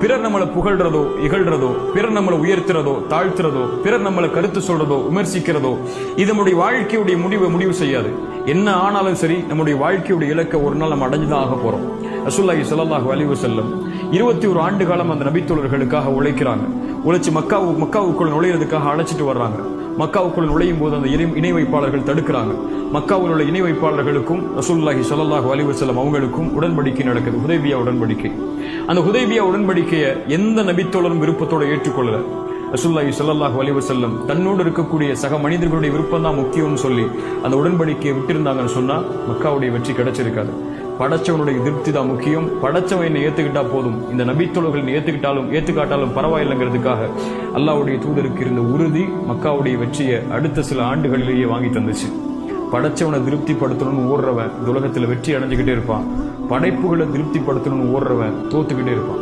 பிறர் நம்மளை புகழ்றதோ இகழ்றதோ, பிறர் நம்மளை உயர்த்துறதோ தாழ்த்துறதோ, பிறர் நம்மளை கருத்து சொல்றதோ விமர்சிக்கிறதோ இது நம்முடைய வாழ்க்கையுடைய முடிவு செய்யாது. என்ன ஆனாலும் சரி, நம்முடைய வாழ்க்கையுடைய இலக்கை ஒரு நாள் நம்ம அடைஞ்சுதான் ஆக போறோம். ரசூலுல்லாஹி ஸல்லல்லாஹு அலைஹி வஸல்லம் 21 ஆண்டு காலம் அந்த நபித்தோழர்களுக்காக உழைக்கிறாங்க. உழைச்சு மக்காவுக்குள்ள நுழையிறதுக்காக அழைச்சிட்டு வர்றாங்க. மக்காவுக்குள் நுழையும் போது அந்த இணை வைப்பாளர்கள் தடுக்கிறாங்க. மக்காவில் உள்ள இணை வைப்பாளர்களுக்கும் ரசூலுல்லாஹி ஸல்லல்லாஹு அலைஹி வஸல்லம் அவங்களுக்கும் உடன்படிக்கை நடக்குது, ஹுதைபியா உடன்படிக்கை. அந்த ஹுதைபியா உடன்படிக்கையை எந்த நபித்தோழரும் விருப்பத்தோட ஏற்றுக்கொள்ளல. ரசூலுல்லாஹி ஸல்லல்லாஹு அலைஹி வஸல்லம் தன்னோடு இருக்கக்கூடிய சக மனிதர்களுடைய விருப்பம் தான் முக்கியம்னு சொல்லி அந்த உடன்படிக்கையை விட்டிருந்தாங்கன்னு சொன்னா மக்காவுடைய வெற்றி கிடைச்சிருக்காது. படைச்சவனுடைய திருப்தி தான் முக்கியம். படைச்சவன் என்ன ஏத்துக்கிட்டா போதும், இந்த நபித்தோழர்கள் ஏத்துக்காட்டாலும் பரவாயில்லைங்கிறதுக்காக அல்லாஹ்வுடைய தூதருக்கு இருந்த உறுதி மக்காவுடைய வெற்றியை அடுத்த சில ஆண்டுகளிலேயே வாங்கி தந்துச்சு. படைச்சவனை திருப்திப்படுத்தணும்னு ஓடுறவன் இந்த உலகத்துல வெற்றி அடைஞ்சுக்கிட்டே இருப்பான். படைப்புகளை திருப்திப்படுத்தணும்னு ஓடுறவன் தோத்துக்கிட்டே இருப்பான்.